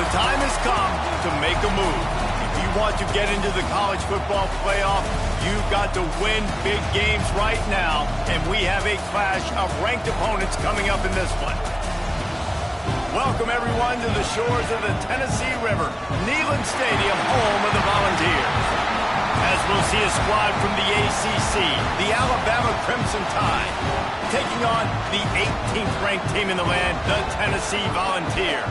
The time has come to make a move. If you want to get into the college football playoff, you've got to win big games right now, and we have a clash of ranked opponents coming up in this one. Welcome, everyone, to the shores of the Tennessee River, Neyland Stadium, home of the Volunteers. As we'll see a squad from the ACC, the Alabama Crimson Tide, taking on the 18th ranked team in the land, the Tennessee Volunteers.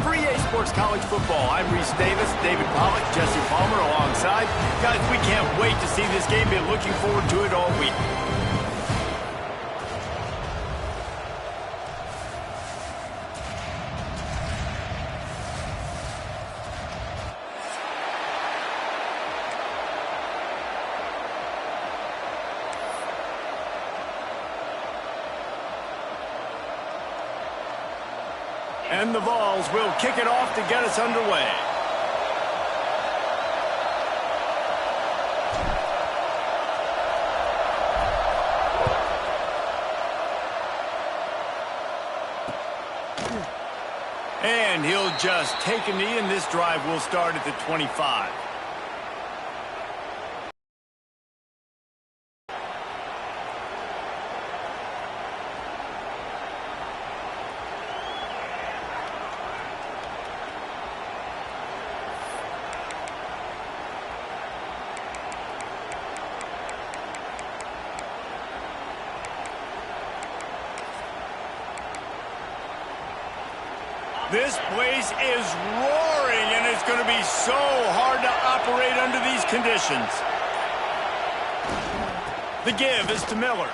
For EA Sports College Football, I'm Reese Davis, David Pollock, Jesse Palmer alongside. Guys, we can't wait to see this game. Been looking forward to it all week. And the Vols will kick it off to get us underway. And he'll just take a knee, and this drive will start at the 25. This place is roaring, and it's going to be so hard to operate under these conditions. The give is to Miller.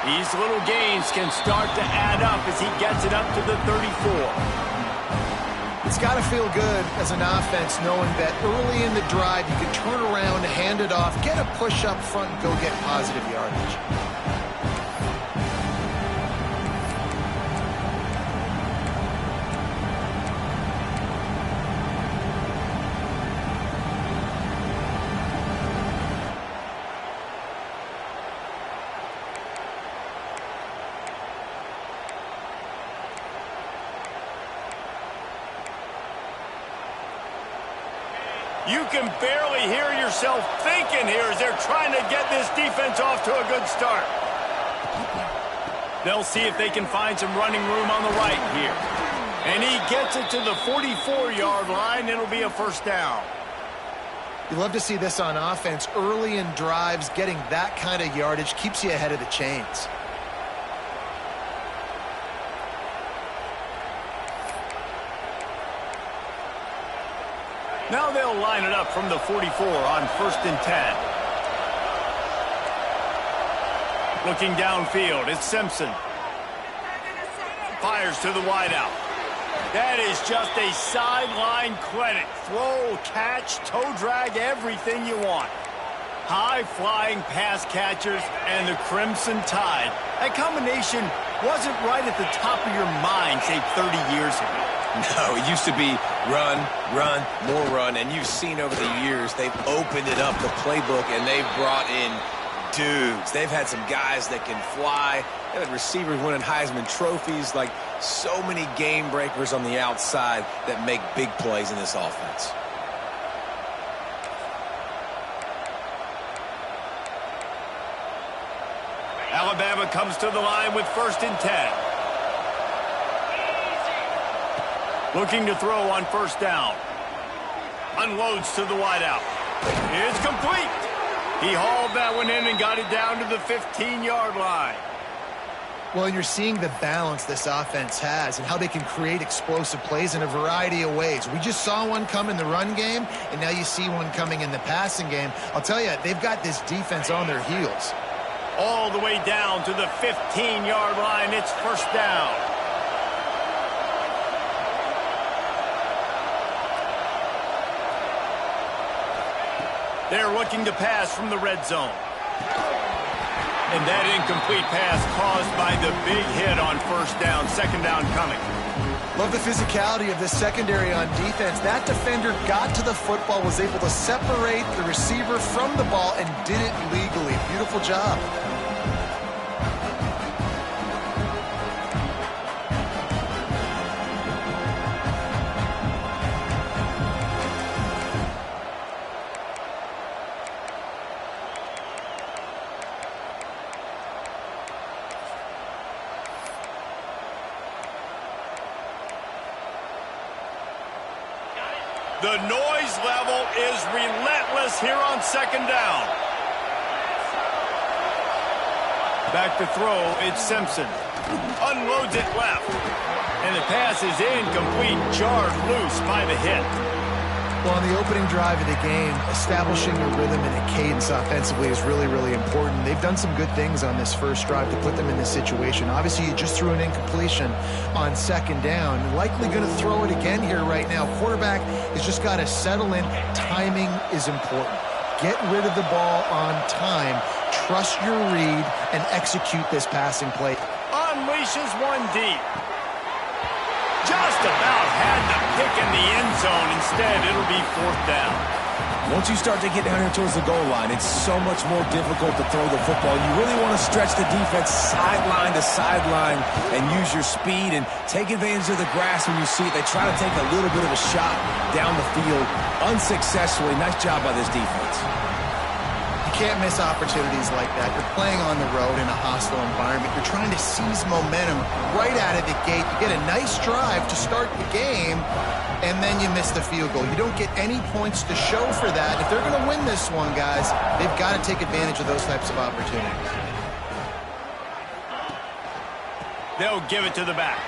These little gains can start to add up as he gets it up to the 34. It's got to feel good as an offense knowing that early in the drive you can turn around, hand it off, get a push up front, and go get positive yardage. You can barely hear yourself thinking here as they're trying to get this defense off to a good start. They'll see if they can find some running room on the right here. And he gets it to the 44-yard line. It'll be a first down. You love to see this on offense. Early in drives, getting that kind of yardage keeps you ahead of the chains. Now they'll line it up from the 44 on 1st and 10. Looking downfield, it's Simpson. Fires to the wideout. That is just a sideline credit. Throw, catch, toe drag, everything you want. High-flying pass catchers and the Crimson Tide. That combination wasn't right at the top of your mind, say, 30 years ago. No, it used to be run, run, more run, and you've seen over the years they've opened it up, the playbook, and they've brought in dudes. They've had some guys that can fly. They've had receivers winning Heisman trophies, like so many game breakers on the outside that make big plays in this offense. Alabama comes to the line with 1st and 10. Looking to throw on 1st down. Unloads to the wideout. It's complete. He hauled that one in and got it down to the 15-yard line. Well, and you're seeing the balance this offense has and how they can create explosive plays in a variety of ways. We just saw one come in the run game, and now you see one coming in the passing game. I'll tell you, they've got this defense on their heels. All the way down to the 15-yard line. It's 1st down. They're looking to pass from the red zone. And that incomplete pass caused by the big hit on 1st down. 2nd down coming. Love the physicality of this secondary on defense. That defender got to the football, was able to separate the receiver from the ball, and did it legally. Beautiful job. The noise level is relentless here on second down. Back to throw, it's Simpson. Unloads it left. And the pass is incomplete, jarred loose by the hit. Well, on the opening drive of the game, establishing a rhythm and a cadence offensively is really, really important. They've done some good things on this first drive to put them in this situation. Obviously, you just threw an incompletion on second down. Likely going to throw it again here right now. Quarterback has just got to settle in. Timing is important. Get rid of the ball on time. Trust your read and execute this passing play. Unleashes one deep. Just about had the pick in the end zone. Instead, it'll be fourth down. Once you start to get down here towards the goal line, it's so much more difficult to throw the football. You really want to stretch the defense sideline to sideline and use your speed and take advantage of the grass when you see it. They try to take a little bit of a shot down the field unsuccessfully. Nice job by this defense. You can't miss opportunities like that. You're playing on the road in a hostile environment. You're trying to seize momentum right out of the gate. You get a nice drive to start the game, and then you miss the field goal. You don't get any points to show for that. If they're going to win this one, guys, they've got to take advantage of those types of opportunities. They'll give it to the back.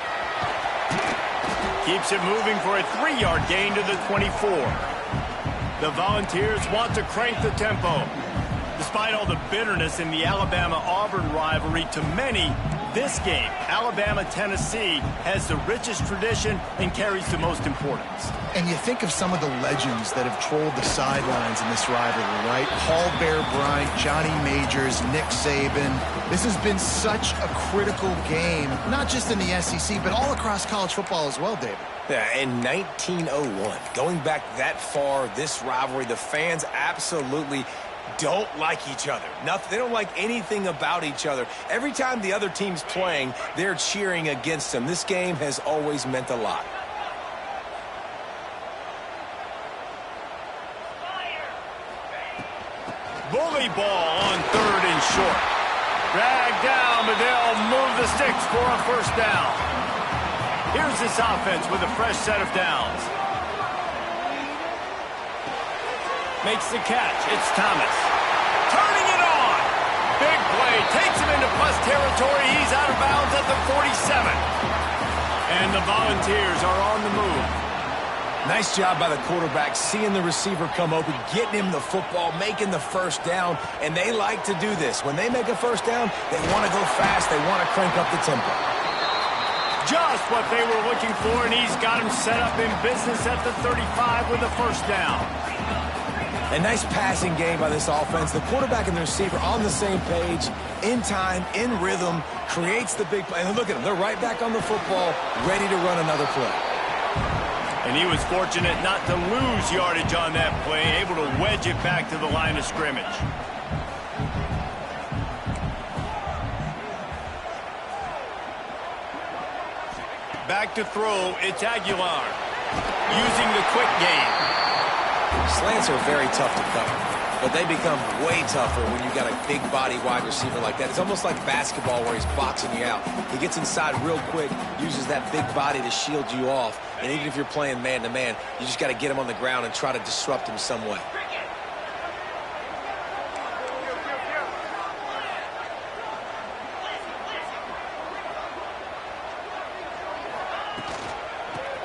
Keeps it moving for a 3-yard gain to the 24. The Volunteers want to crank the tempo. Despite all the bitterness in the Alabama-Auburn rivalry, to many, this game, Alabama-Tennessee, has the richest tradition and carries the most importance. And you think of some of the legends that have trolled the sidelines in this rivalry, right? Paul Bear Bryant, Johnny Majors, Nick Saban. This has been such a critical game, not just in the SEC, but all across college football as well, David. Yeah, in 1901, going back that far, this rivalry, the fans absolutely don't like each other. They don't like anything about each other. Every time the other team's playing, they're cheering against them. This game has always meant a lot. Bully ball on third and short. Dragged down, but they'll move the sticks for a first down. Here's this offense with a fresh set of downs. Makes the catch. It's Thomas. Turning it on. Big play. Takes him into plus territory. He's out of bounds at the 47. And the Volunteers are on the move. Nice job by the quarterback, seeing the receiver come open, getting him the football, making the first down, and they like to do this. When they make a first down, they want to go fast. They want to crank up the tempo. Just what they were looking for, and he's got him set up in business at the 35 with a first down. A nice passing game by this offense. The quarterback and the receiver on the same page, in time, in rhythm, creates the big play. And look at them. They're right back on the football, ready to run another play. And he was fortunate not to lose yardage on that play, able to wedge it back to the line of scrimmage. Back to throw, it's Aguilar. Using the quick game. Slants are very tough to cover, but they become way tougher when you got a big body wide receiver like that. It's almost like basketball where he's boxing you out. He gets inside real quick, uses that big body to shield you off, and even if you're playing man-to-man, you just got to get him on the ground and try to disrupt him some way.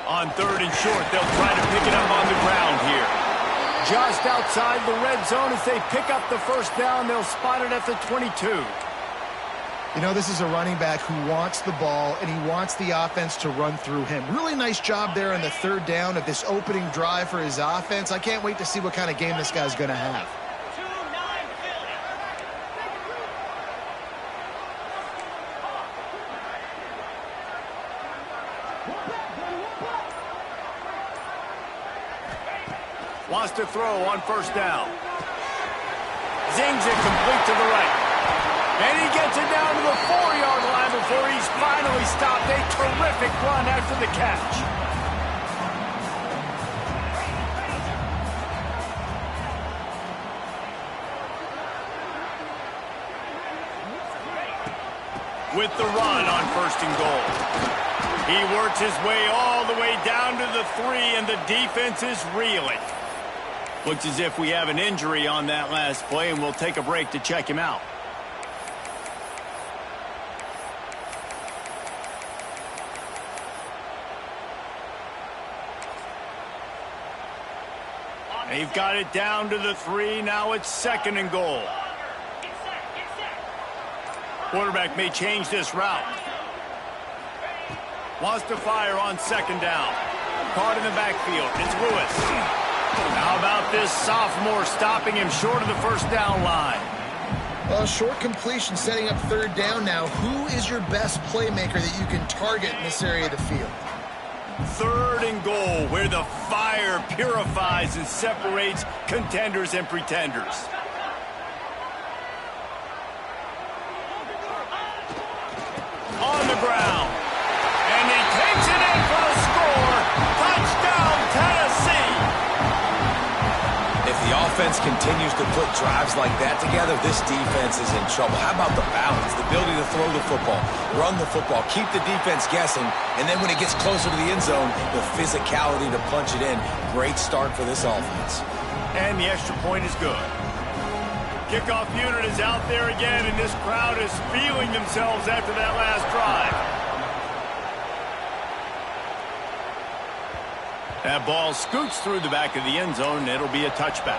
On third and short, they'll try to pick it up on the ground here. Just outside the red zone as they pick up the first down. They'll spot it at the 22. You know, this is a running back who wants the ball, and he wants the offense to run through him. Really nice job there on the third down of this opening drive for his offense. I can't wait to see what kind of game this guy's going to have. Wants to throw on first down. Zings it complete to the right. And he gets it down to the 4-yard line before he's finally stopped. A terrific run after the catch. With the run on first and goal. He works his way all the way down to the 3, and the defense is reeling. Looks as if we have an injury on that last play, and we'll take a break to check him out. They've got it down to the 3. Now it's 2nd and goal. Quarterback may change this route. Wants to fire on 2nd down. Caught in the backfield. It's Lewis. How about this sophomore stopping him short of the 1st down line? Well, short completion setting up 3rd down now. Who is your best playmaker that you can target in this area of the field? 3rd and goal, where the fire purifies and separates contenders and pretenders. On the ground. And he takes it in for the score. Touchdown, Tennessee. If the offense continues to put drives like that together, this defense is in trouble. How about the balance, the ability to throw the football, run the football, keep the defense guessing, and then when it gets closer to the end zone, the physicality to punch it in. Great start for this offense. And the extra point is good. Kickoff unit is out there again, and this crowd is feeling themselves after that last drive. That ball scoots through the back of the end zone, and it'll be a touchback.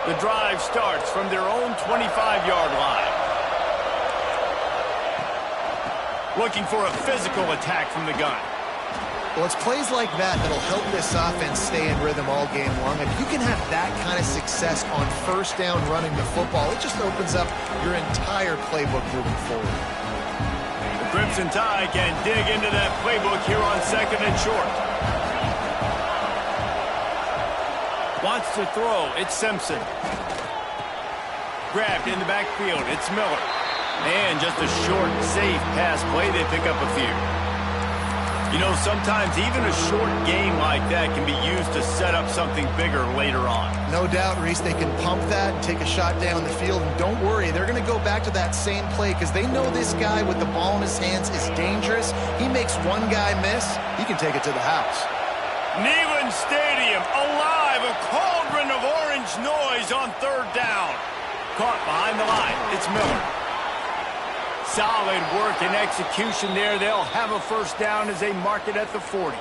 The drive starts from their own 25-yard line. Looking for a physical attack from the gun. Well, it's plays like that that'll help this offense stay in rhythm all game long. If you can have that kind of success on 1st down running the football, it just opens up your entire playbook moving forward. The Crimson Tide can dig into that playbook here on 2nd and short. Wants to throw. It's Simpson. Grabbed in the backfield. It's Miller. And just a short, safe pass play. They pick up a few. You know, sometimes even a short game like that can be used to set up something bigger later on. No doubt, Reese, they can pump that and take a shot down the field. And don't worry, they're going to go back to that same play because they know this guy with the ball in his hands is dangerous. He makes one guy miss, he can take it to the house. Neyland Stadium, alive, a cauldron of orange noise on 3rd down. Caught behind the line, it's Miller. Solid work and execution there. They'll have a 1st down as they mark it at the 40.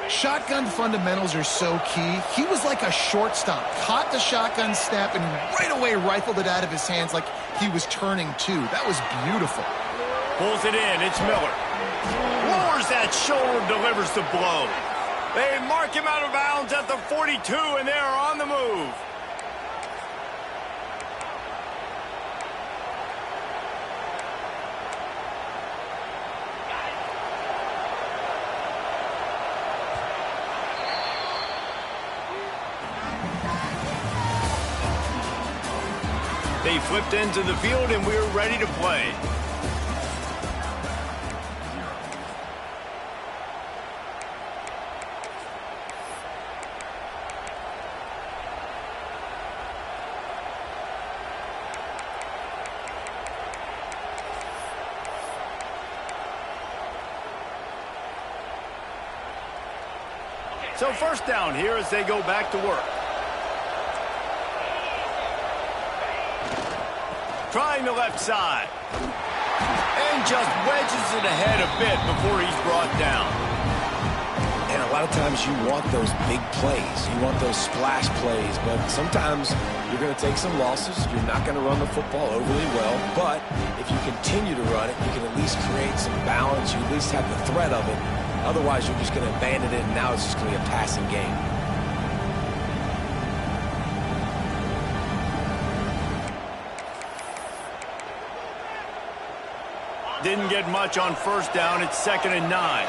Shotgun fundamentals are so key. He was like a shortstop. Caught the shotgun snap and right away rifled it out of his hands like he was turning two. That was beautiful. Pulls it in. It's Miller. Lowers that shoulder, delivers the blow. They mark him out of bounds at the 42, and they are on the move. They flipped into the field, and we're ready to play. So 1st down here as they go back to work. Trying the left side. And just wedges it ahead a bit before he's brought down. And a lot of times you want those big plays. You want those splash plays. But sometimes you're going to take some losses. You're not going to run the football overly well. But if you continue to run it, you can at least create some balance. You at least have the threat of it. Otherwise, you're just going to abandon it, and now it's just going to be a passing game. Didn't get much on 1st down. It's 2nd and 9.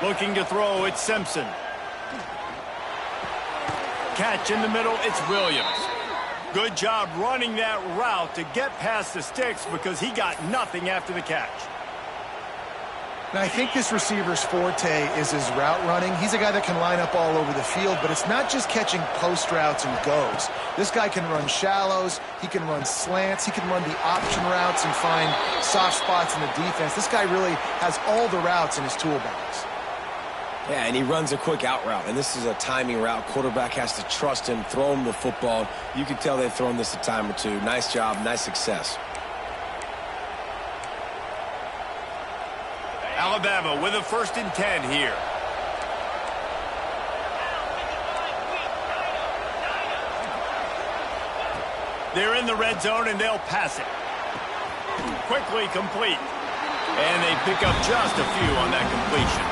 Looking to throw. It's Simpson. Catch in the middle. It's Williams. Good job running that route to get past the sticks because he got nothing after the catch. Now, I think this receiver's forte is his route running. He's a guy that can line up all over the field, but it's not just catching post routes and goes. This guy can run shallows, he can run slants, he can run the option routes and find soft spots in the defense. This guy really has all the routes in his toolbox. Yeah, and he runs a quick out route, and this is a timing route. Quarterback has to trust him, throw him the football. You can tell they've thrown this a time or two. Nice job, nice success. Alabama with a 1st and 10 here. They're in the red zone, and they'll pass it. Quickly complete. And they pick up just a few on that completion.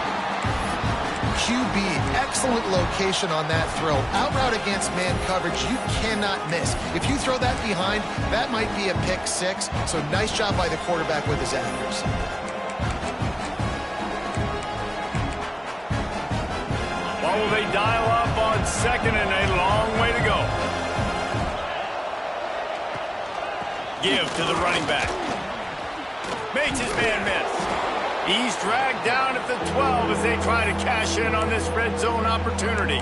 QB, excellent location on that throw. Out route against man coverage, you cannot miss. If you throw that behind, that might be a pick 6. So nice job by the quarterback with his accuracy. What will they dial up on 2nd and a long way to go? Give to the running back. Makes his man miss. He's dragged down at the 12 as they try to cash in on this red zone opportunity.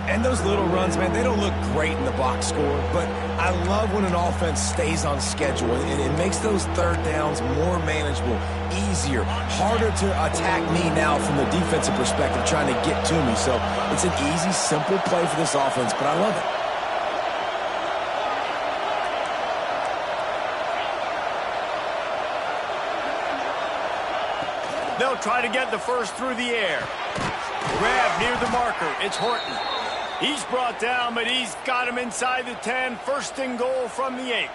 And those little runs, man, they don't look great in the box score, but I love when an offense stays on schedule, and it makes those 3rd downs more manageable, easier, harder to attack me now from the defensive perspective trying to get to me. So it's an easy, simple play for this offense, but I love it. They'll try to get the 1st through the air. Grab near the marker. It's Horton. He's brought down, but he's got him inside the 10. 1st and goal from the 8.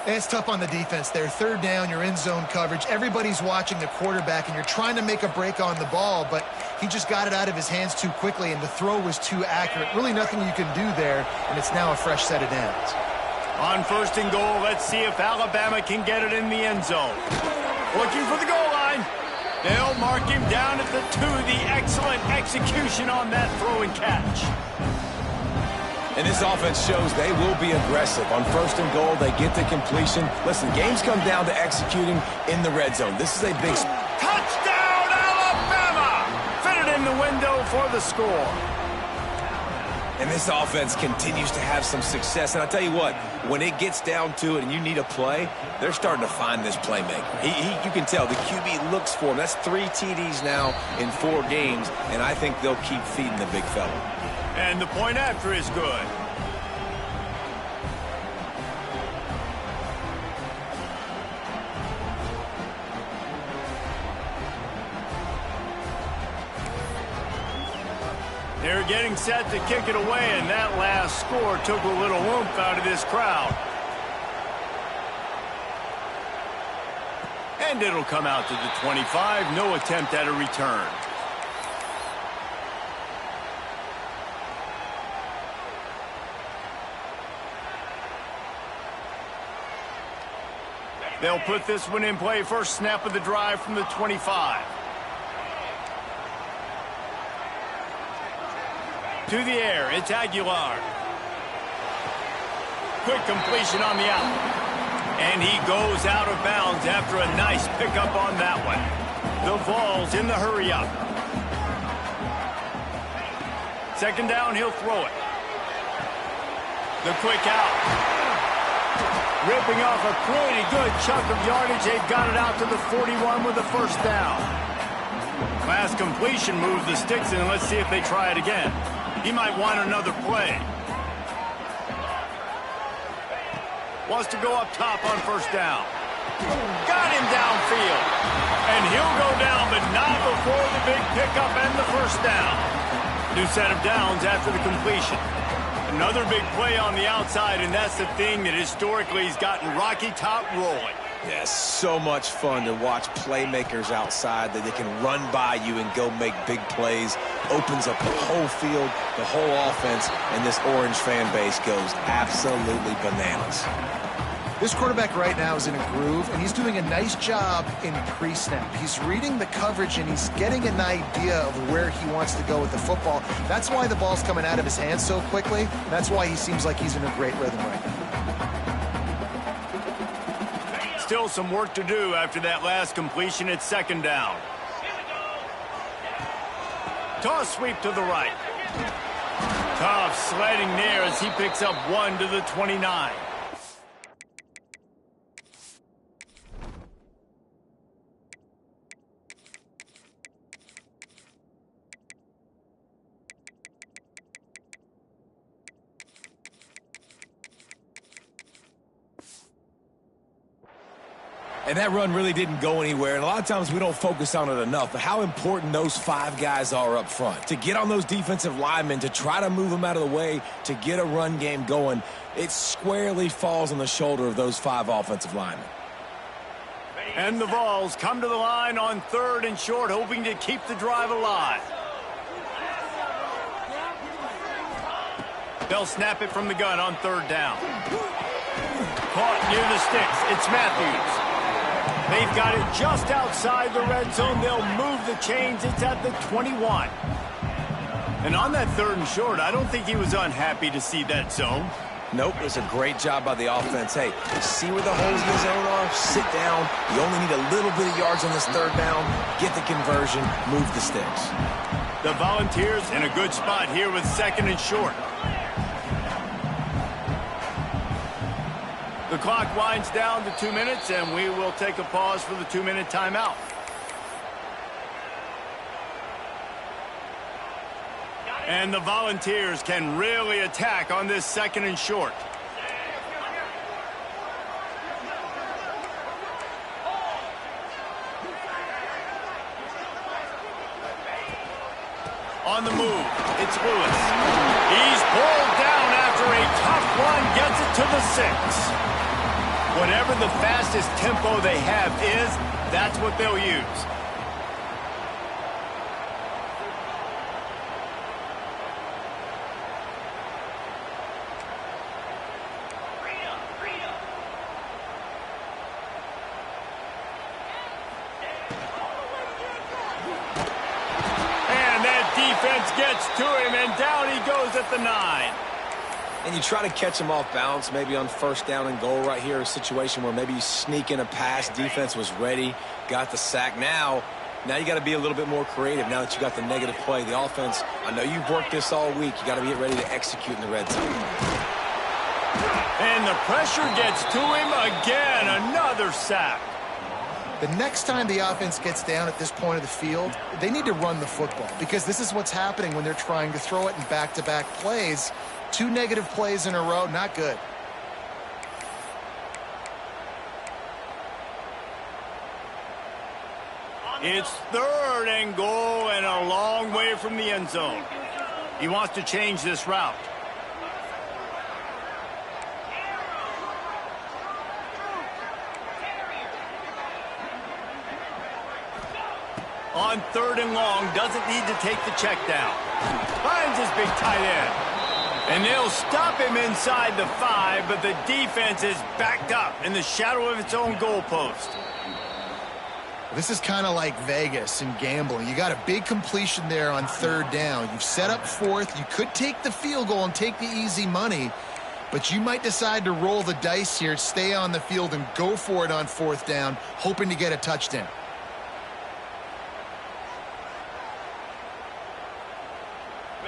It's tough on the defense there. 3rd down, you're in zone coverage. Everybody's watching the quarterback, and you're trying to make a break on the ball, but he just got it out of his hands too quickly, and the throw was too accurate. Really nothing you can do there, and it's now a fresh set of downs. On 1st and goal, let's see if Alabama can get it in the end zone. Looking for the goal line. They'll mark him down at the 2. The excellent execution on that throw and catch. And this offense shows they will be aggressive. On 1st and goal, they get the completion. Listen, games come down to executing in the red zone. This is a big... Touchdown, Alabama! Fitted in the window for the score. And this offense continues to have some success. And I'll tell you what, when it gets down to it and you need a play, they're starting to find this playmaker. You can tell the QB looks for him. That's 3 TDs now in 4 games, and I think they'll keep feeding the big fella. And the point after is good. They're getting set to kick it away, and that last score took a little oomph out of this crowd. And it'll come out to the 25. No attempt at a return. They'll put this one in play. 1st snap of the drive from the 25. To the air, it's Aguilar. Quick completion on the out. And he goes out of bounds after a nice pickup on that one. The Vols in the hurry up. 2nd down, he'll throw it. The quick out. Ripping off a pretty good chunk of yardage. They've got it out to the 41 with the 1st down. Last completion moves the sticks in. Let's see if they try it again. He might want another play. Wants to go up top on 1st down. Got him downfield. And he'll go down, but not before the big pickup and the 1st down. New set of downs after the completion. Another big play on the outside, and that's the thing that historically has gotten Rocky Top rolling. Yeah, so much fun to watch playmakers outside that they can run by you and go make big plays. Opens up the whole field, the whole offense, and this Orange fan base goes absolutely bananas. This quarterback right now is in a groove, and he's doing a nice job in pre-snap. He's reading the coverage, and he's getting an idea of where he wants to go with the football. That's why the ball's coming out of his hands so quickly. That's why he seems like he's in a great rhythm right now. Still some work to do after that last completion at second down. Toss sweep to the right. Tough sledding there as he picks up 1 to the 29. And that run really didn't go anywhere, and a lot of times we don't focus on it enough, but how important those 5 guys are up front. To get on those defensive linemen, to try to move them out of the way, to get a run game going, it squarely falls on the shoulder of those 5 offensive linemen. And the Vols come to the line on 3rd and short, hoping to keep the drive alive. They'll snap it from the gun on 3rd down. Caught near the sticks. It's Matthews. They've got it just outside the red zone. They'll move the chains. It's at the 21. And on that 3rd and short, I don't think he was unhappy to see that zone. Nope, it was a great job by the offense. Hey, see where the holes in the zone are? Sit down. You only need a little bit of yards on this 3rd down. Get the conversion. Move the sticks. The Volunteers in a good spot here with 2nd and short. The clock winds down to 2 minutes, and we will take a pause for the 2-minute timeout. And the Volunteers can really attack on this 2nd and short. On the move, it's Lewis. He's pulled down after a tough run, gets it to the 6. Whatever the fastest tempo they have is, that's what they'll use. And that defense gets to him, and down he goes at the 9. And you try to catch them off balance, maybe on 1st down and goal right here, a situation where maybe you sneak in a pass, defense was ready, got the sack. Now you got to be a little bit more creative now that you got the negative play. The offense, I know you've worked this all week. You got to get ready to execute in the red zone. And the pressure gets to him again, another sack. The next time the offense gets down at this point of the field, they need to run the football, because this is what's happening when they're trying to throw it in back-to-back plays. 2 negative plays in a row, not good. It's 3rd and goal and a long way from the end zone. He wants to change this route. On 3rd and long, doesn't need to take the check down. Finds his big tight end. And they'll stop him inside the 5, but the defense is backed up in the shadow of its own goalpost. This is kind of like Vegas and gambling. You got a big completion there on 3rd down. You've set up 4th. You could take the field goal and take the easy money, but you might decide to roll the dice here, stay on the field, and go for it on 4th down, hoping to get a touchdown.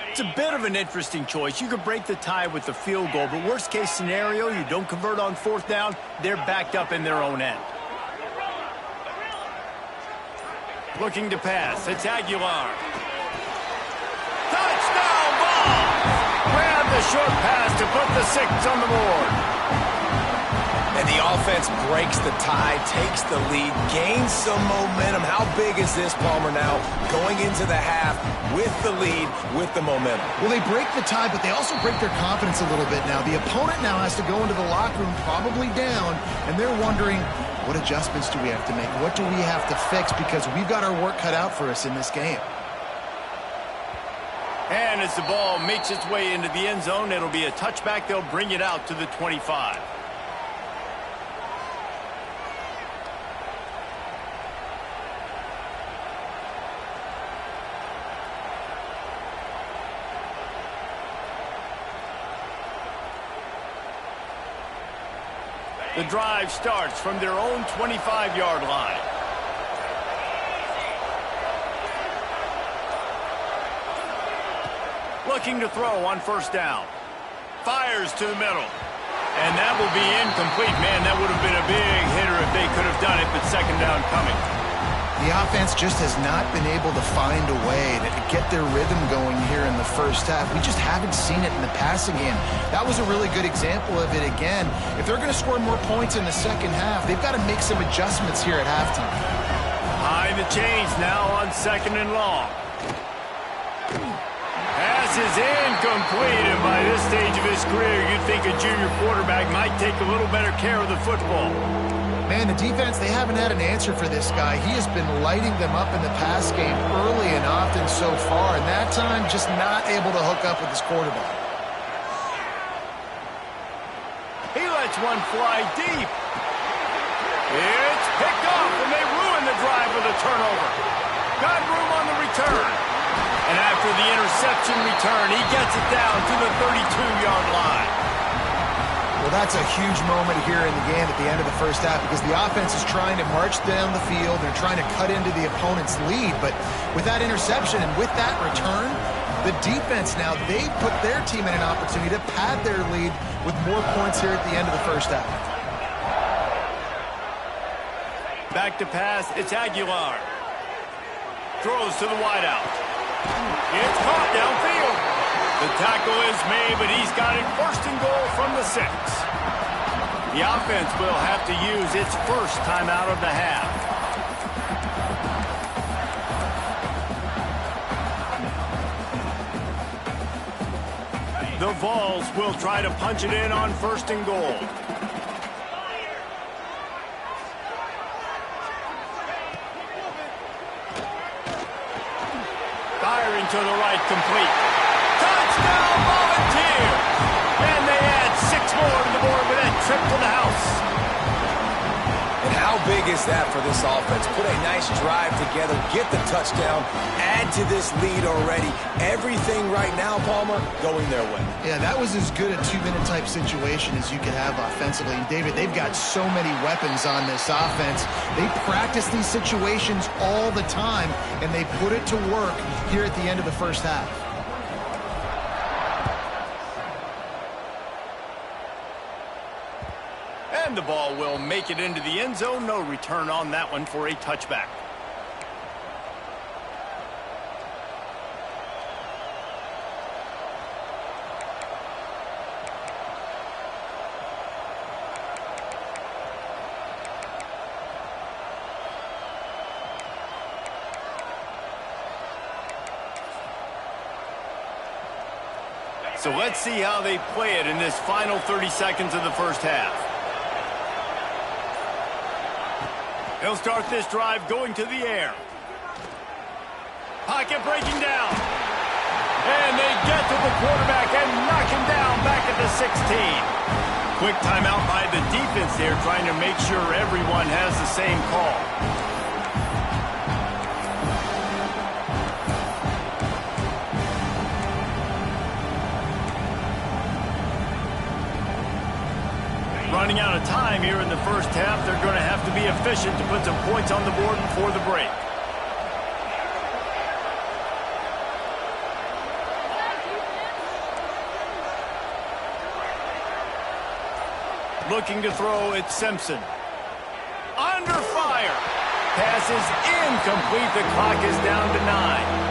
It's a bit of an interesting choice. You could break the tie with the field goal, but worst case scenario, you don't convert on 4th down, they're backed up in their own end. Looking to pass, it's Aguilar. Touchdown ball! Grab the short pass to put the 6 on the board. And the offense breaks the tie, takes the lead, gains some momentum. How big is this, Palmer, now going into the half with the lead, with the momentum? Well, they break the tie, but they also break their confidence a little bit now. The opponent now has to go into the locker room probably down, and they're wondering, what adjustments do we have to make? What do we have to fix? Because we've got our work cut out for us in this game. And as the ball makes its way into the end zone, it'll be a touchback. They'll bring it out to the 25. The drive starts from their own 25-yard line. Looking to throw on first down. Fires to the middle. And that will be incomplete. Man, that would have been a big hitter if they could have done it, but second down coming. The offense just has not been able to find a way to get their rhythm going here in the first half. We just haven't seen it in the passing game. That was a really good example of it again. If they're going to score more points in the second half, they've got to make some adjustments here at halftime. High the chains now on second and long. Pass is incomplete, and by this stage of his career, you'd think a junior quarterback might take a little better care of the football. Man, the defense, they haven't had an answer for this guy. He has been lighting them up in the pass game early and often so far, and that time just not able to hook up with his quarterback. He lets one fly deep. It's picked off, and they ruin the drive with a turnover. Got room on the return. And after the interception return, he gets it down to the 32-yard line. Well, that's a huge moment here in the game at the end of the first half because the offense is trying to march down the field. They're trying to cut into the opponent's lead. But with that interception and with that return, the defense now, they put their team in an opportunity to pad their lead with more points here at the end of the first half. Back to pass, it's Aguilar. Throws to the wideout. It's caught downfield. The tackle is made, but he's got it first and goal from the 6. The offense will have to use its first timeout of the half. The Vols will try to punch it in on first and goal. Firing to the right, complete. Touchdown, Volunteers! And they add 6 more to the board with that trip to the house. And how big is that for this offense? Put a nice drive together, get the touchdown, add to this lead already. Everything right now, Palmer, going their way. Yeah, that was as good a 2-minute type situation as you could have offensively. And David, they've got so many weapons on this offense. They practice these situations all the time, and they put it to work here at the end of the first half. And the ball will make it into the end zone. No return on that one for a touchback. So let's see how they play it in this final 30 seconds of the first half. He'll start this drive going to the air. Pocket breaking down. And they get to the quarterback and knock him down back at the 16. Quick timeout by the defense there, trying to make sure everyone has the same call. Running out of time here in the first half. They're going to have to be efficient to put some points on the board before the break. Looking to throw, it's Simpson. Under fire. Pass is incomplete. The clock is down to 9.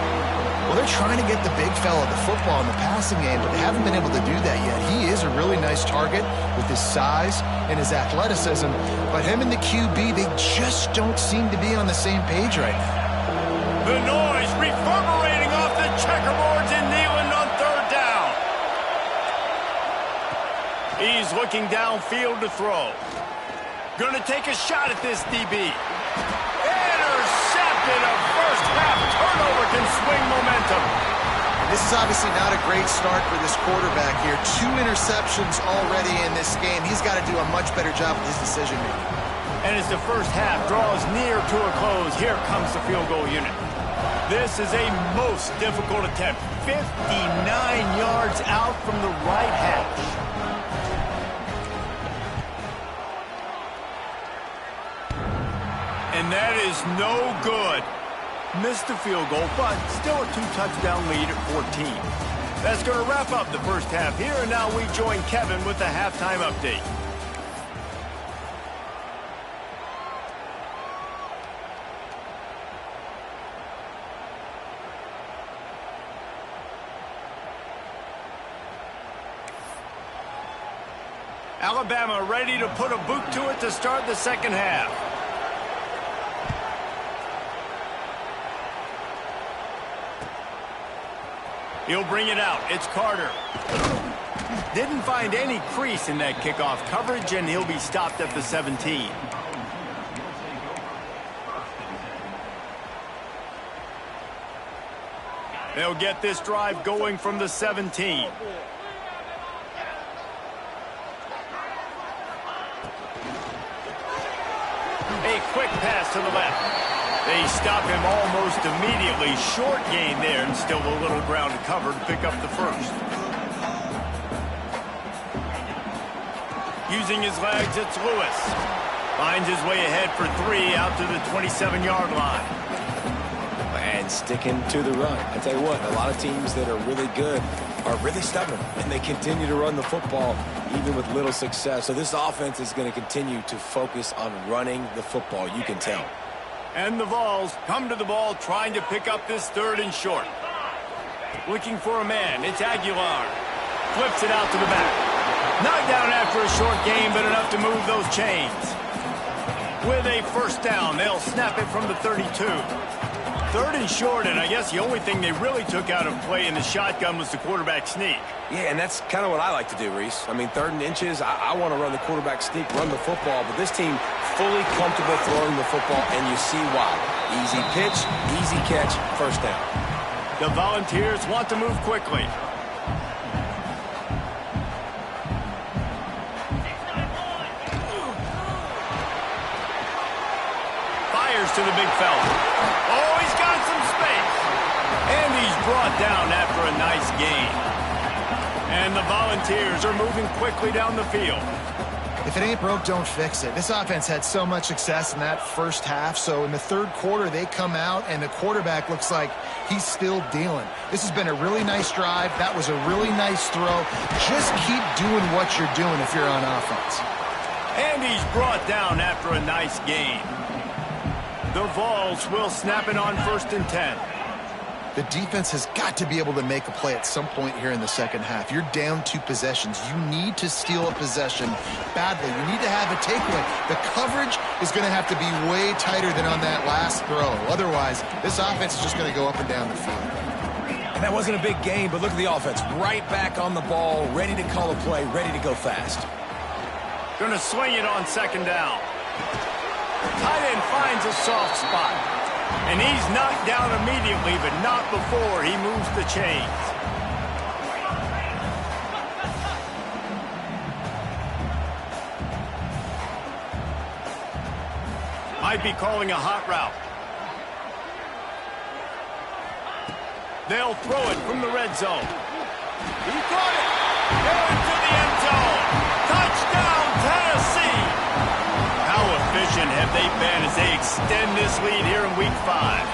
Well, they're trying to get the big fella the football in the passing game, but they haven't been able to do that yet. He is a really nice target with his size and his athleticism, but him and the QB, they just don't seem to be on the same page right now. The noise reverberating off the checkerboards in Neyland on third down. He's looking downfield to throw. Gonna take a shot at this DB. Intercepted. A first half turnover can swing momentum. This is obviously not a great start for this quarterback here. 2 interceptions already in this game. He's got to do a much better job with his decision making. And as the first half draws near to a close, here comes the field goal unit. This is a most difficult attempt. 59 yards out from the right hash. And that is no good. Missed the field goal, but still a 2-touchdown lead at 14. That's going to wrap up the first half here, and now we join Kevin with the halftime update. Alabama ready to put a boot to it to start the second half. He'll bring it out. It's Carter. Didn't find any crease in that kickoff coverage, and he'll be stopped at the 17. They'll get this drive going from the 17. A quick pass to the left. They stop him almost immediately. Short gain there, and still a little ground to cover to pick up the first. Using his legs, it's Lewis. Finds his way ahead for 3 out to the 27-yard line. And sticking to the run. I tell you what, a lot of teams that are really good are really stubborn, and they continue to run the football even with little success. So this offense is going to continue to focus on running the football, you can tell. And the Vols come to the ball trying to pick up this 3rd and short. Looking for a man. It's Aguilar. Flips it out to the back. Knocked down after a short gain, but enough to move those chains. With a first down, they'll snap it from the 32. 3rd and short, and I guess the only thing they really took out of play in the shotgun was the quarterback sneak. Yeah, and that's kind of what I like to do, Reese. I mean, 3rd and inches, I want to run the quarterback sneak, run the football, but this team fully comfortable throwing the football, and you see why. Easy pitch, easy catch, first down. The Volunteers want to move quickly. Fires to the big fella. Oh, he's got some space. And he's brought down after a nice gain. And the Volunteers are moving quickly down the field. If it ain't broke, don't fix it. This offense had so much success in that first half, so in the 3rd quarter, they come out, and the quarterback looks like he's still dealing. This has been a really nice drive. That was a really nice throw. Just keep doing what you're doing if you're on offense. And he's brought down after a nice gain. The Vols will snap it on 1st and 10. The defense has got to be able to make a play at some point here in the second half. You're down 2 possessions. You need to steal a possession badly. You need to have a takeaway. The coverage is going to have to be way tighter than on that last throw. Otherwise, this offense is just going to go up and down the field. And that wasn't a big gain, but look at the offense. Right back on the ball, ready to call a play, ready to go fast. Going to swing it on 2nd down. Tight end finds a soft spot. And he's knocked down immediately, but not before he moves the chains. Might be calling a hot route. They'll throw it from the red zone. He caught it. Into the end zone. Touchdown, Tennessee. How efficient have they been as they extend this lead here in Week 5?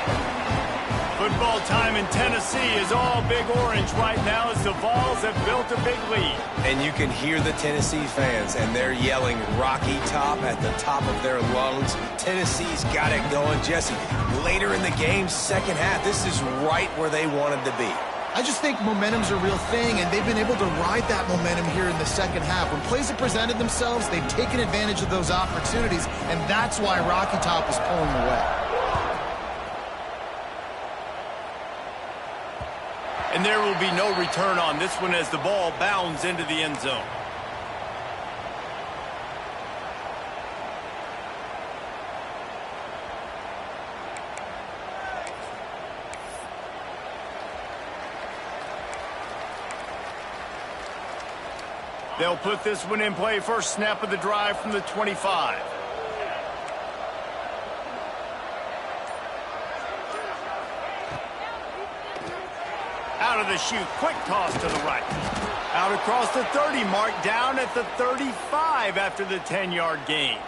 Football time in Tennessee is all big orange right now as the Vols have built a big lead. And you can hear the Tennessee fans, and they're yelling Rocky Top at the top of their lungs. Tennessee's got it going. Jesse, later in the game, second half, this is right where they wanted to be. I just think momentum's a real thing, and they've been able to ride that momentum here in the second half. When plays have presented themselves, they've taken advantage of those opportunities, and that's why Rocky Top is pulling away. And there will be no return on this one as the ball bounds into the end zone. They'll put this one in play. First snap of the drive from the 25. Out of the chute, quick toss to the right. Out across the 30 mark, down at the 35 after the 10-yard gain.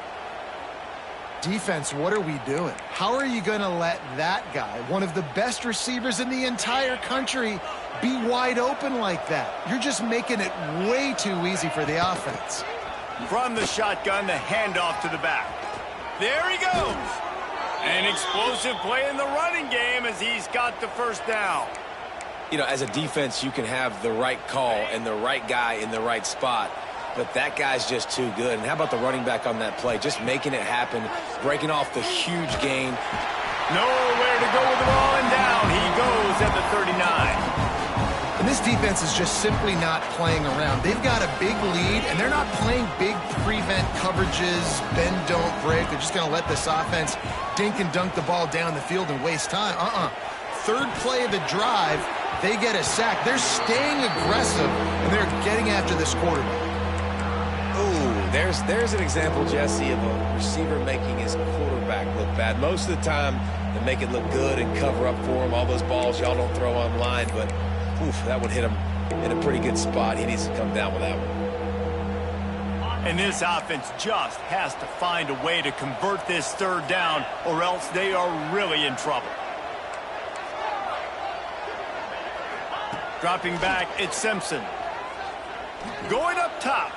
Defense, what are we doing? How are you going to let that guy, one of the best receivers in the entire country, be wide open like that? You're just making it way too easy for the offense. From the shotgun, the handoff to the back. There he goes. An explosive play in the running game as he's got the first down. You know, as a defense, you can have the right call and the right guy in the right spot. But that guy's just too good. And how about the running back on that play? Just making it happen, breaking off the huge gain. Nowhere to go with the ball, and down he goes at the 39. And this defense is just simply not playing around. They've got a big lead, and they're not playing big prevent coverages, bend, don't break. They're just going to let this offense dink and dunk the ball down the field and waste time. Third play of the drive, they get a sack. They're staying aggressive, and they're getting after this quarterback. Ooh, there's an example, Jesse, of a receiver making his quarterback look bad. Most of the time, they make it look good and cover up for him. All those balls y'all don't throw online, but oof, that would hit him in a pretty good spot. He needs to come down with that one. And this offense just has to find a way to convert this third down, or else they are really in trouble. Dropping back, it's Simpson. Going up top.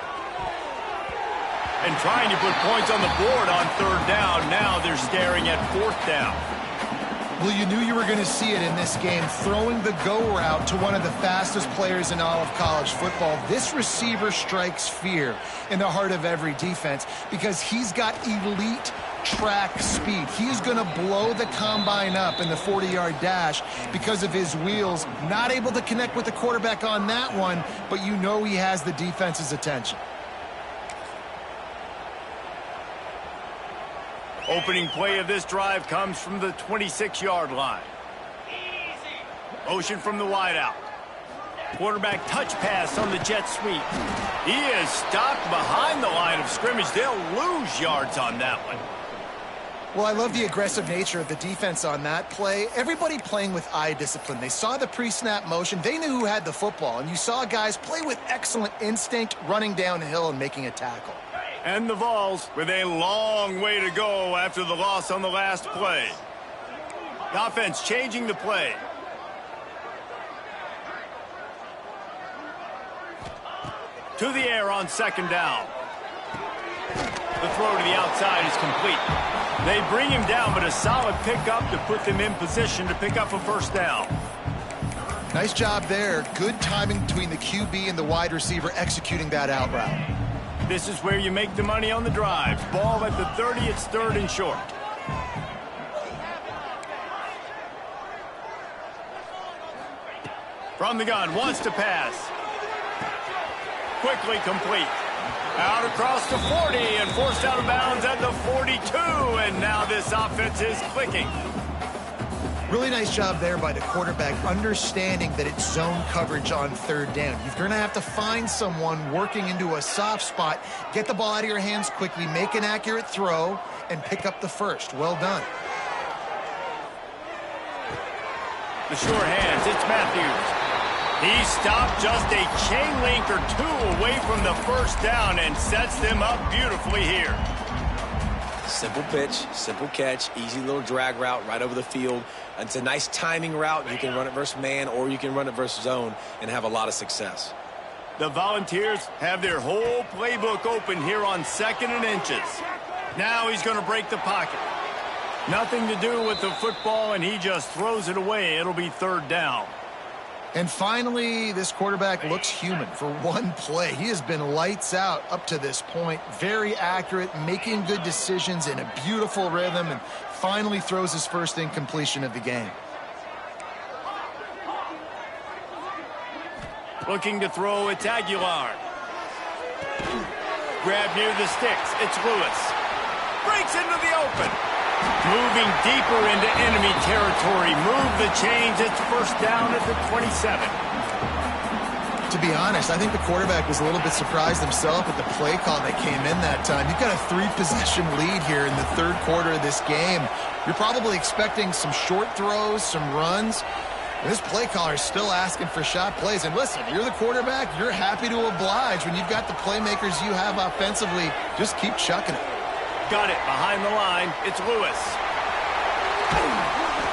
And trying to put points on the board on third down. Now they're staring at fourth down. Well, you knew you were going to see it in this game, throwing the go route to one of the fastest players in all of college football. This receiver strikes fear in the heart of every defense because he's got elite track speed. He's going to blow the combine up in the 40-yard dash because of his wheels. Not able to connect with the quarterback on that one, but you know he has the defense's attention. Opening play of this drive comes from the 26-yard line. Motion from the wideout. Quarterback touch pass on the jet sweep. He is stopped behind the line of scrimmage. They'll lose yards on that one. Well, I love the aggressive nature of the defense on that play. Everybody playing with eye discipline. They saw the pre-snap motion. They knew who had the football. And you saw guys play with excellent instinct, running downhill and making a tackle. And the Vols with a long way to go after the loss on the last play. The offense changing the play. To the air on second down. The throw to the outside is complete. They bring him down, but a solid pickup to put them in position to pick up a first down. Nice job there. Good timing between the QB and the wide receiver executing that out route. This is where you make the money on the drive. Ball at the 30, it's third and short. From the gun, wants to pass. Quickly complete. Out across the 40 and forced out of bounds at the 42. And now this offense is clicking. Really nice job there by the quarterback, understanding that it's zone coverage on third down. You're going to have to find someone working into a soft spot, get the ball out of your hands quickly, make an accurate throw, and pick up the first. Well done. The sure hands, it's Matthews. He stopped just a chain link or two away from the first down and sets them up beautifully here. Simple pitch, simple catch, easy little drag route right over the field. It's a nice timing route. You can run it versus man or you can run it versus zone and have a lot of success. The Volunteers have their whole playbook open here on 2nd and inches. Now he's going to break the pocket. Nothing to do with the football, and he just throws it away. It'll be third down. And finally, this quarterback looks human for one play. He has been lights out up to this point. Very accurate, making good decisions in a beautiful rhythm, and finally throws his first incompletion of the game. Looking to throw, it's Aguilar. Grab near the sticks, it's Lewis. Breaks into the open. Moving deeper into enemy territory. Move the chains. It's first down at the 27. To be honest, I think the quarterback was a little bit surprised himself at the play call that came in that time. You've got a 3-possession lead here in the third quarter of this game. You're probably expecting some short throws, some runs. And this play caller is still asking for shot plays. And listen, you're the quarterback. You're happy to oblige when you've got the playmakers you have offensively. Just keep chucking it. Got it behind the line. It's Lewis.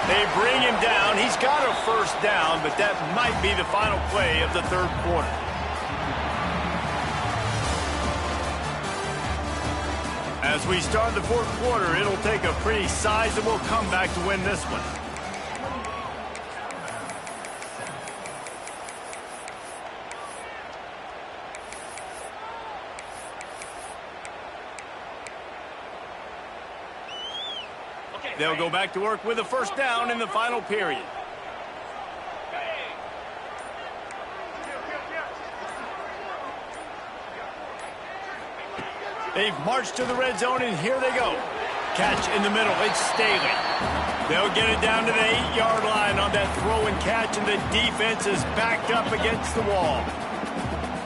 They bring him down. He's got a first down, but that might be the final play of the third quarter. As we start the fourth quarter, it'll take a pretty sizable comeback to win this one. They'll go back to work with a first down in the final period. They've marched to the red zone, and here they go. Catch in the middle. It's Staley. They'll get it down to the 8-yard line on that throw and catch, and the defense is backed up against the wall.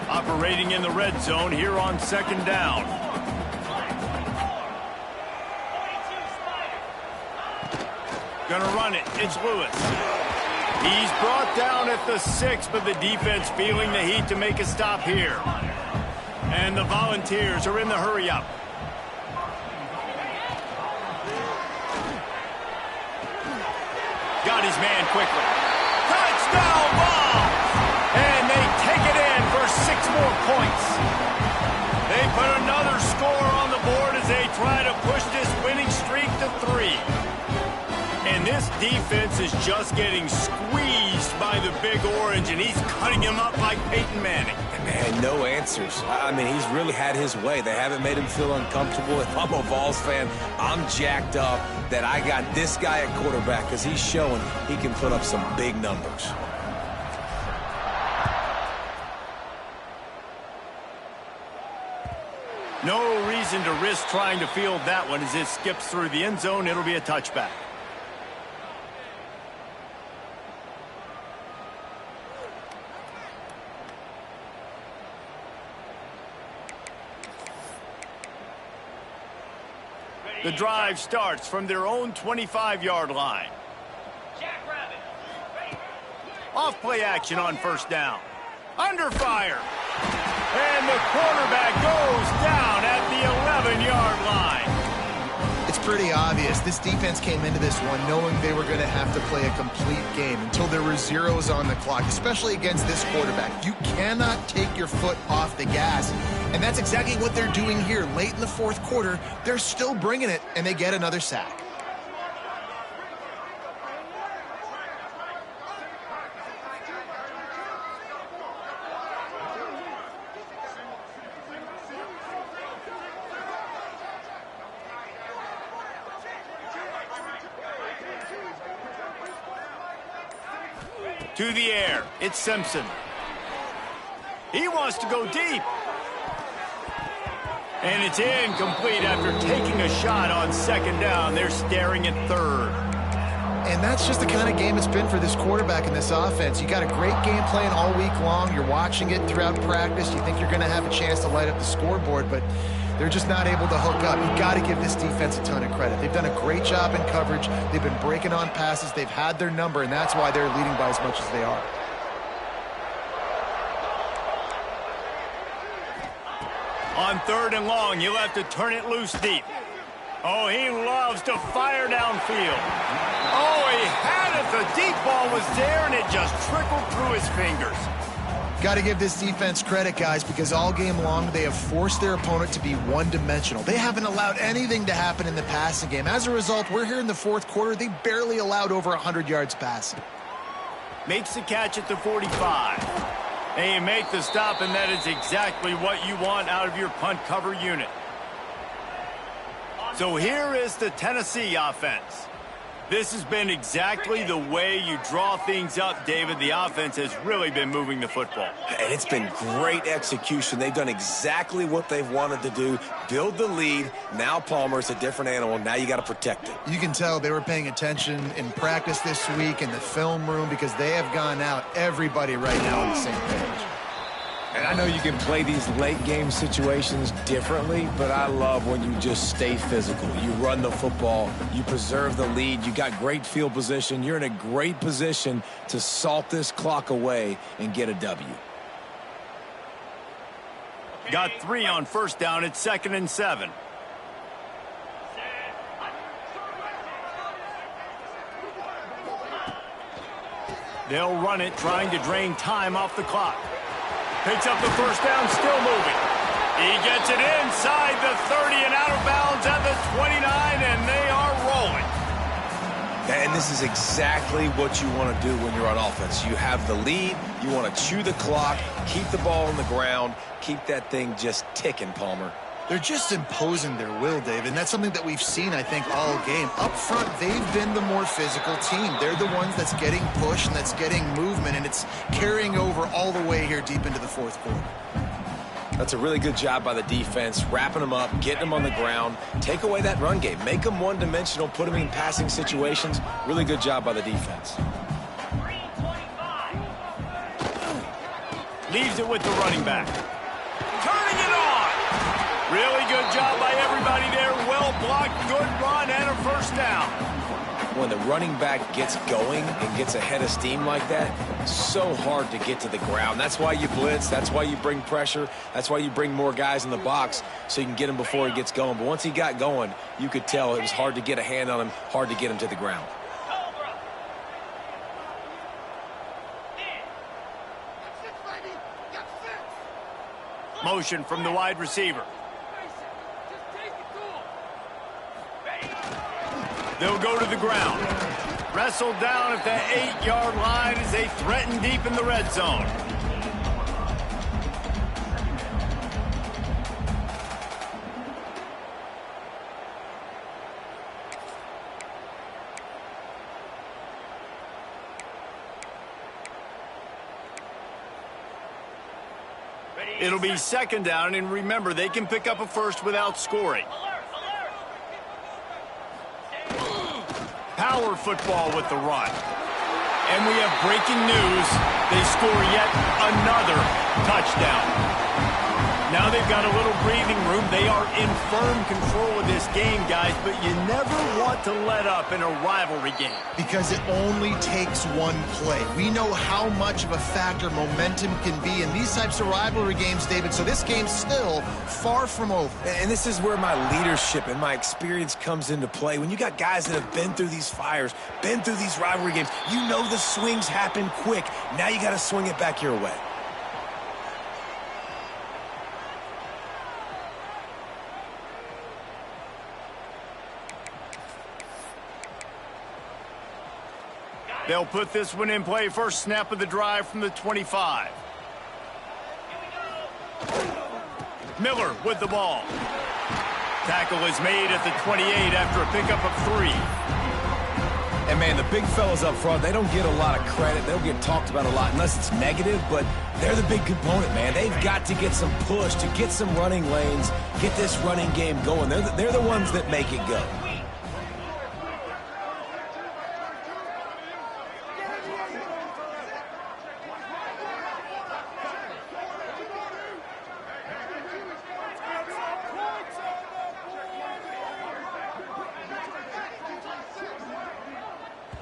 Operating in the red zone here on second down. Gonna run it. It's Lewis. He's brought down at the 6, but the defense feeling the heat to make a stop here. And the Volunteers are in the hurry-up. Got his man quickly. Touchdown ball! And they take it in for 6 more points. They put another score on the board as they try to push this winning streak to 3. And this defense is just getting squeezed by the Big Orange, and he's cutting him up like Peyton Manning. Man, no answers. I mean, he's really had his way. They haven't made him feel uncomfortable. If I'm a Vols fan, I'm jacked up that I got this guy at quarterback because he's showing he can put up some big numbers. No reason to risk trying to field that one as it skips through the end zone. It'll be a touchback. The drive starts from their own 25-yard line. Off play action on first down. Under fire. And the quarterback goes down at the 11-yard line. It's pretty obvious. This defense came into this one knowing they were going to have to play a complete game until there were zeros on the clock, especially against this quarterback. You cannot take your foot off the gas, and that's exactly what they're doing here. Late in the fourth quarter, they're still bringing it, and they get another sack. To the air, it's Simpson. He wants to go deep. And it's incomplete after taking a shot on second down. They're staring at third. And that's just the kind of game it's been for this quarterback in this offense. You got a great game plan all week long. You're watching it throughout practice. You think you're going to have a chance to light up the scoreboard, but they're just not able to hook up. You got to give this defense a ton of credit. They've done a great job in coverage. They've been breaking on passes. They've had their number, and that's why they're leading by as much as they are. On third and long, you'll have to turn it loose deep. Oh, he loves to fire downfield. Oh, he had it. The deep ball was there, and it just trickled through his fingers. Got to give this defense credit, guys, because all game long they have forced their opponent to be one-dimensional. They haven't allowed anything to happen in the passing game. As a result, we're here in the fourth quarter. They barely allowed over 100 yards passing. Makes the catch at the 45. They make the stop, and that is exactly what you want out of your punt cover unit. So here is the Tennessee offense. This has been exactly the way you draw things up, David. The offense has really been moving the football. And it's been great execution. They've done exactly what they've wanted to do. Build the lead. Now Palmer's a different animal. Now you got to protect it. You can tell they were paying attention in practice this week in the film room because they have gone out, everybody right now on the same page. And I know you can play these late-game situations differently, but I love when you just stay physical. You run the football. You preserve the lead. You got great field position. You're in a great position to salt this clock away and get a W. Got 3 on first down. It's 2nd and 7. They'll run it, trying to drain time off the clock. Picks up the first down, still moving. He gets it inside the 30 and out of bounds at the 29, and they are rolling. And this is exactly what you want to do when you're on offense. You have the lead. You want to chew the clock, keep the ball on the ground, keep that thing just ticking, Palmer. They're just imposing their will, Dave, and that's something that we've seen, I think, all game. Up front, they've been the more physical team. They're the ones that's getting pushed and that's getting movement, and it's carrying over all the way here deep into the fourth quarter. That's a really good job by the defense, wrapping them up, getting them on the ground, take away that run game, make them one-dimensional, put them in passing situations. Really good job by the defense. Leaves it with the running back. Turning it on. Really good job by everybody there. Well blocked, good run, and a first down. When the running back gets going and gets ahead of steam like that, it's so hard to get to the ground. That's why you blitz. That's why you bring pressure. That's why you bring more guys in the box so you can get him before he gets going. But once he got going, you could tell it was hard to get a hand on him, hard to get him to the ground. Motion from the wide receiver. They'll go to the ground. Wrestled down at the 8-yard line as they threaten deep in the red zone. It'll be second down, and remember, they can pick up a first without scoring. Power football with the run. And we have breaking news. They score yet another touchdown. Now they've got a little breathing room. They are in firm control of this game, guys, but you never want to let up in a rivalry game. Because it only takes one play. We know how much of a factor momentum can be in these types of rivalry games, David, so this game's still far from over. And this is where my leadership and my experience comes into play. When you got guys that have been through these fires, been through these rivalry games, you know the swings happen quick. Now you got to swing it back your way. They'll put this one in play. First snap of the drive from the 25. Miller with the ball. Tackle is made at the 28 after a pickup of 3. And, man, the big fellas up front, they don't get a lot of credit. They don't get talked about a lot unless it's negative, but they're the big component, man. They've got to get some push, to get some running lanes, get this running game going. They're the ones that make it go.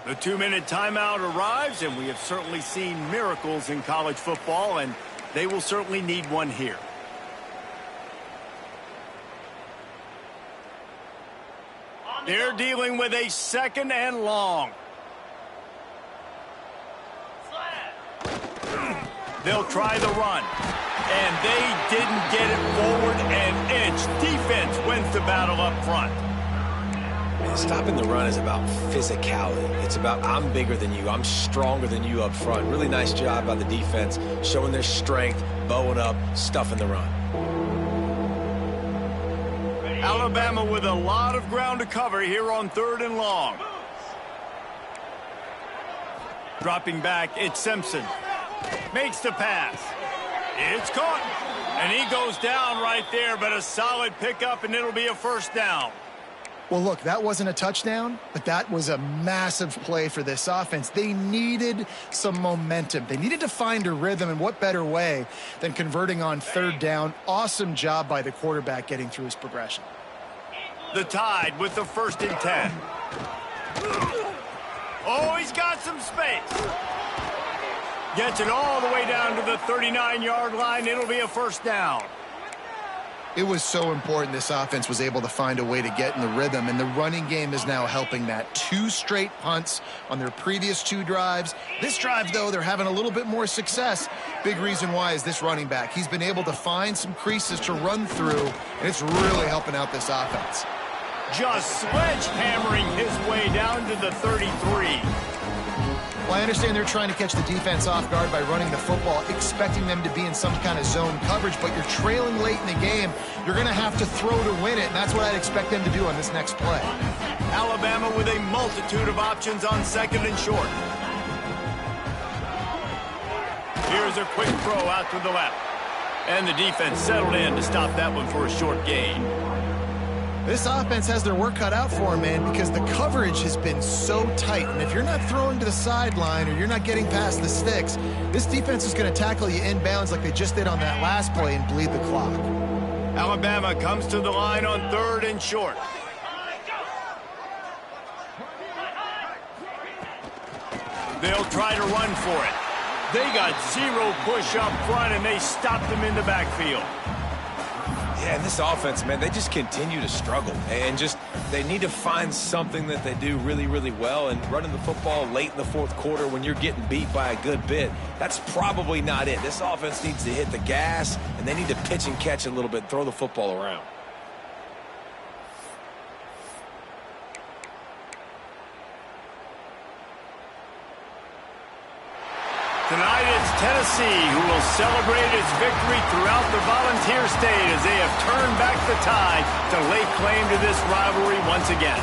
The 2-minute timeout arrives, and we have certainly seen miracles in college football, and they will certainly need one here. They're dealing with a second and long. They'll try the run, and they didn't get it forward an inch. Defense wins the battle up front. Stopping the run is about physicality. It's about I'm bigger than you. I'm stronger than you up front. Really nice job by the defense, showing their strength, bowing up, stuffing the run. Alabama with a lot of ground to cover here on 3rd and long. Dropping back, it's Simpson. Makes the pass. It's caught. And he goes down right there, but a solid pickup, and it'll be a first down. Well, look, that wasn't a touchdown, but that was a massive play for this offense. They needed some momentum. They needed to find a rhythm, and what better way than converting on 3rd down. Awesome job by the quarterback getting through his progression. The Tide with the 1st and 10. Oh, he's got some space. Gets it all the way down to the 39-yard line. It'll be a first down. It was so important this offense was able to find a way to get in the rhythm, and the running game is now helping that. 2 straight punts on their previous 2 drives. This drive, though, they're having a little bit more success. Big reason why is this running back. He's been able to find some creases to run through, and it's really helping out this offense. Just sledgehammering his way down to the 33. Well, I understand they're trying to catch the defense off guard by running the football, expecting them to be in some kind of zone coverage, but you're trailing late in the game. You're going to have to throw to win it, and that's what I'd expect them to do on this next play. Alabama with a multitude of options on 2nd and short. Here's a quick throw out to the left. And the defense settled in to stop that one for a short gain. This offense has their work cut out for them, man, because the coverage has been so tight. And if you're not throwing to the sideline or you're not getting past the sticks, this defense is going to tackle you inbounds like they just did on that last play and bleed the clock. Alabama comes to the line on 3rd and short. They'll try to run for it. They got 0 push up front, and they stopped them in the backfield. Yeah, and this offense, man, they just continue to struggle. And they need to find something that they do really, really well. And running the football late in the 4th quarter when you're getting beat by a good bit, that's probably not it. This offense needs to hit the gas, and they need to pitch and catch a little bit, throw the football around. Tonight it's Tennessee who will celebrate its victory throughout the Volunteer State as they have turned back the tide to lay claim to this rivalry once again.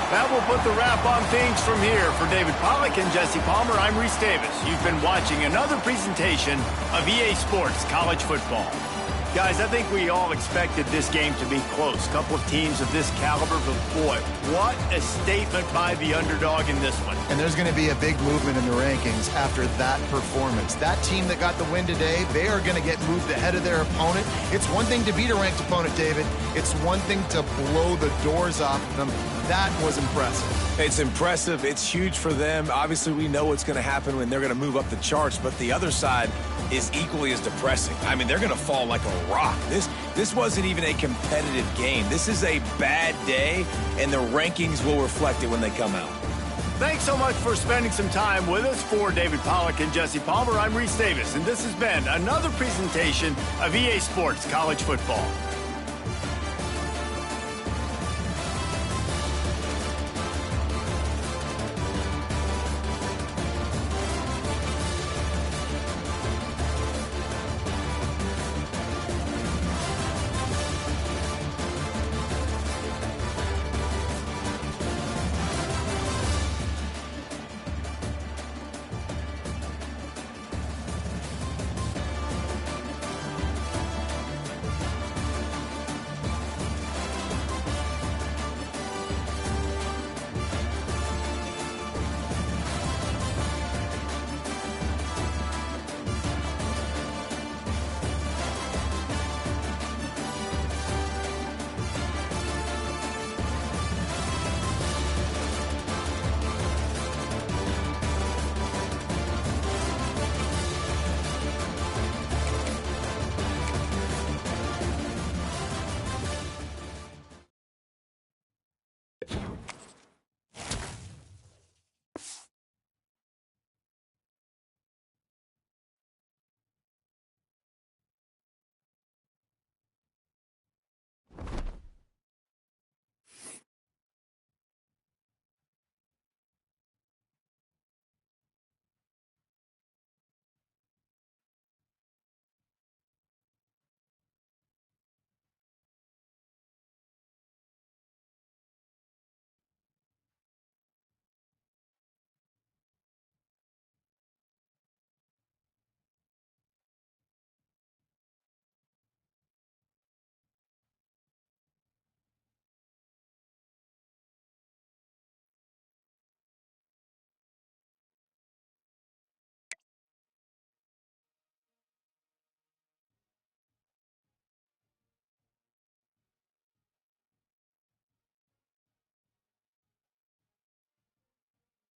That will put the wrap on things from here. For David Pollack and Jesse Palmer, I'm Reese Davis. You've been watching another presentation of EA Sports College Football. Guys, I think we all expected this game to be close. A couple of teams of this caliber, but boy, what a statement by the underdog in this one. And there's going to be a big movement in the rankings after that performance. That team that got the win today, they are going to get moved ahead of their opponent. It's one thing to beat a ranked opponent, David. It's one thing to blow the doors off of them. That was impressive. It's impressive. It's huge for them. Obviously, we know what's going to happen when they're going to move up the charts, but the other side is equally as depressing. I mean, they're going to fall like a rock. This wasn't even a competitive game. This is a bad day, and the rankings will reflect it when they come out. Thanks so much for spending some time with us. For David Pollack and Jesse Palmer, I'm Reese Davis, and this has been another presentation of EA Sports College Football.